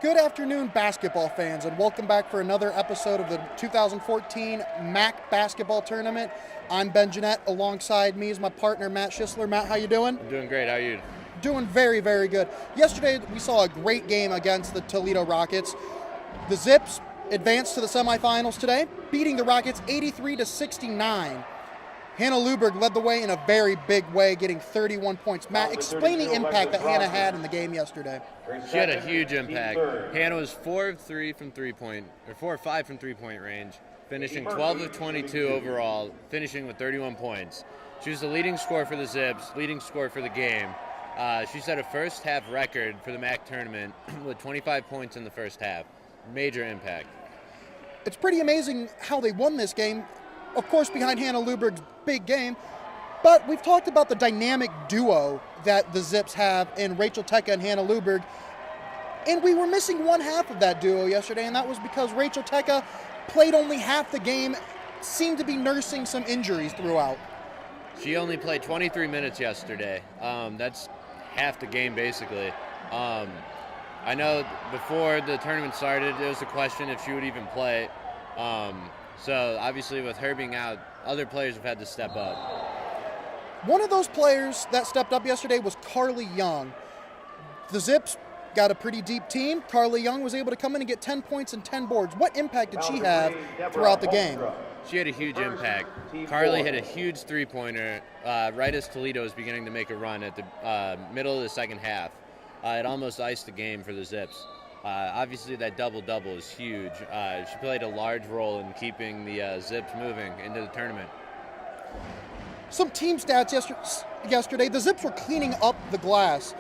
Good afternoon, basketball fans, and welcome back for another episode of the 2014 MAC Basketball Tournament. I'm Ben Jeanette. Alongside me is my partner, Matt Schisler. Matt, how you doing? I'm doing great. How are you? Doing very, very good. Yesterday, we saw a great game against the Toledo Rockets. The Zips advanced to the semifinals today, beating the Rockets 83-69. Hannah Luberg led the way in a very big way, getting 31 points. Matt, explain the impact that Hannah had in the game yesterday. She had a huge impact. Hannah was 4 of 5 from three-point range, finishing 12 of 22 overall, finishing with 31 points. She was the leading scorer for the Zips, leading scorer for the game. She set a first-half record for the MAC tournament with 25 points in the first half. Major impact. It's pretty amazing how they won this game. Of course, behind Hannah Luberg's big game, but we've talked about the dynamic duo that the Zips have in Rachel Tecca and Hannah Luberg, and we were missing one half of that duo yesterday, and that was because Rachel Tecca played only half the game, seemed to be nursing some injuries throughout. She only played 23 minutes yesterday. That's half the game, basically. I know before the tournament started, there was a question if she would even play. So obviously with her being out, other players have had to step up. One of those players that stepped up yesterday was Carly Young. The Zips got a pretty deep team. Carly Young was able to come in and get 10 points and 10 boards. What impact did she have throughout the game? She had a huge impact. Carly hit a huge three-pointer right as Toledo was beginning to make a run at the middle of the second half. It almost iced the game for the Zips. Obviously, that double-double is huge. She played a large role in keeping the Zips moving into the tournament. Some team stats yesterday. The Zips were cleaning up the glass.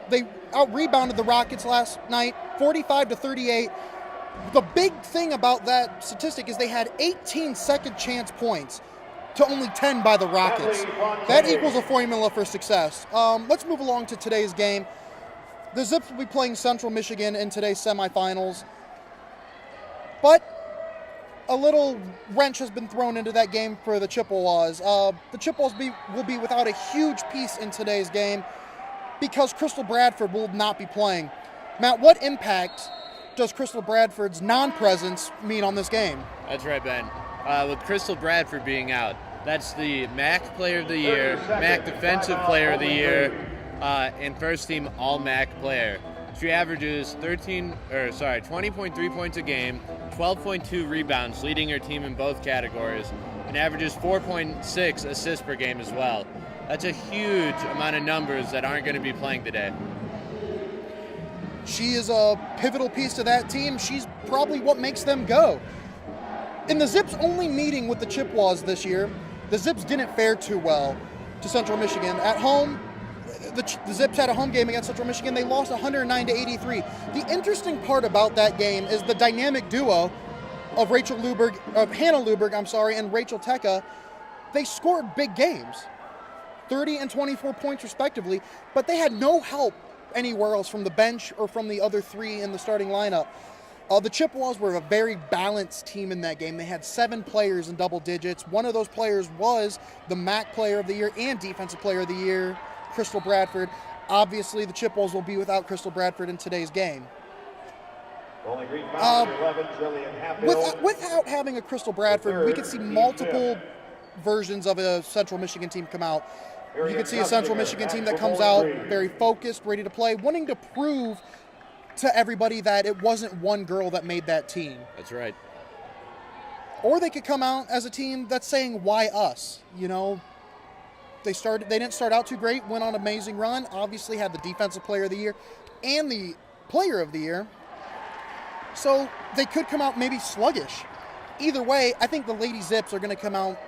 They out-rebounded the Rockets last night, 45-38. The big thing about that statistic is they had 18 second-chance points to only 10 by the Rockets. That equals a formula for success. Let's move along to today's game. The Zips will be playing Central Michigan in today's semifinals, but a little wrench has been thrown into that game for the Chippewas. The Chippewas will be without a huge piece in today's game because Crystal Bradford will not be playing. Matt, what impact does Crystal Bradford's non-presence mean on this game? That's right, Ben. With Crystal Bradford being out, that's the MAC Player of the Year, MAC Defensive Player of the Year, and first-team All-MAC player. She averages 20.3 points a game, 12.2 rebounds, leading her team in both categories, and averages 4.6 assists per game as well. That's a huge amount of numbers that aren't going to be playing today. She is a pivotal piece to that team. She's probably what makes them go. In the Zips' only meeting with the Chippewas this year, the Zips didn't fare too well to Central Michigan. At home, the Zips had a home game against Central Michigan. They lost 109-83. The interesting part about that game is the dynamic duo of Hannah Luberg, and Rachel Tecca. They scored big games, 30 and 24 points respectively, but they had no help anywhere else from the bench or from the other three in the starting lineup. The Chippewas were a very balanced team in that game. They had 7 players in double digits. One of those players was the MAC Player of the Year and Defensive Player of the Year, Crystal Bradford. Obviously, the Chippewas will be without Crystal Bradford in today's game. Without having a Crystal Bradford, we could see multiple versions of a Central Michigan team come out. You could see a Central Michigan team that comes out very focused, ready to play, wanting to prove to everybody that it wasn't one girl that made that team. That's right. Or they could come out as a team that's saying, why us? You know, they didn't start out too great, went on an amazing run, obviously had the Defensive Player of the Year and the Player of the Year. So they could come out maybe sluggish. Either way, I think the Lady Zips are going to come out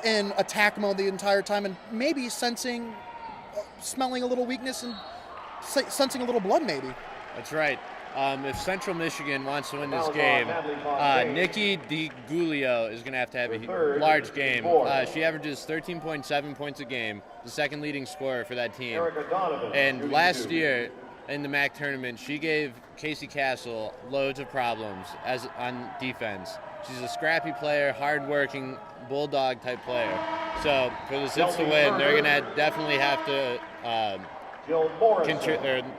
in attack mode the entire time and maybe smelling a little weakness and sensing a little blood maybe. That's right. If Central Michigan wants to win this game, Nikki DiGulio is going to have a large game. She averages 13.7 points a game, the second leading scorer for that team. And last year in the MAC tournament, she gave Casey Castle loads of problems on defense. She's a scrappy player, hard-working, bulldog-type player. So for the Zips to win, they're going to definitely have to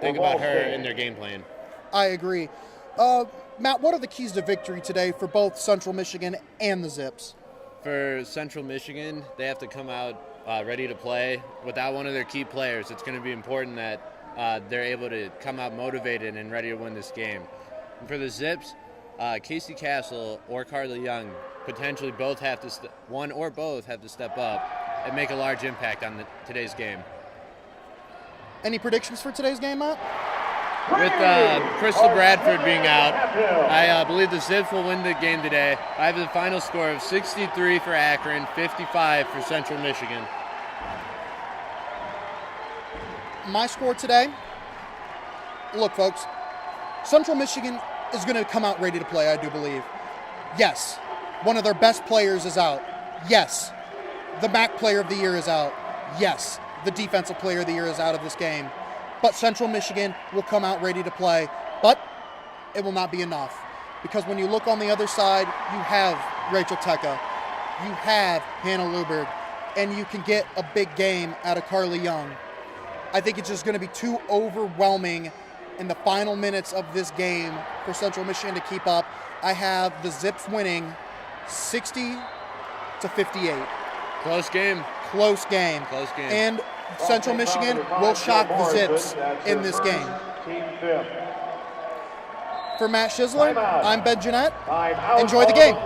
think about her in their game plan. I agree. Matt, what are the keys to victory today for both Central Michigan and the Zips? For Central Michigan, they have to come out ready to play. Without one of their key players, it's going to be important that they're able to come out motivated and ready to win this game. And for the Zips, Casey Castle or Carly Young potentially both have to one or both have to step up and make a large impact on today's game. Any predictions for today's game, Matt? With Crystal Bradford being out, I believe the Zips will win the game today. I have the final score of 63 for Akron, 55 for Central Michigan. My score today, look, folks, Central Michigan is going to come out ready to play, I do believe. Yes, one of their best players is out. Yes, the MAC Player of the Year is out. Yes, the Defensive Player of the Year is out of this game. But Central Michigan will come out ready to play. But it will not be enough. Because when you look on the other side, you have Rachel Tecca, you have Hannah Luberg, and you can get a big game out of Carly Young. I think it's just going to be too overwhelming in the final minutes of this game for Central Michigan to keep up. I have the Zips winning 60-58. Close game. Close game. Close game. And Central Michigan will shock the Zips in this game. For Matt Schisler, I'm Ben Jeanette. Enjoy the game.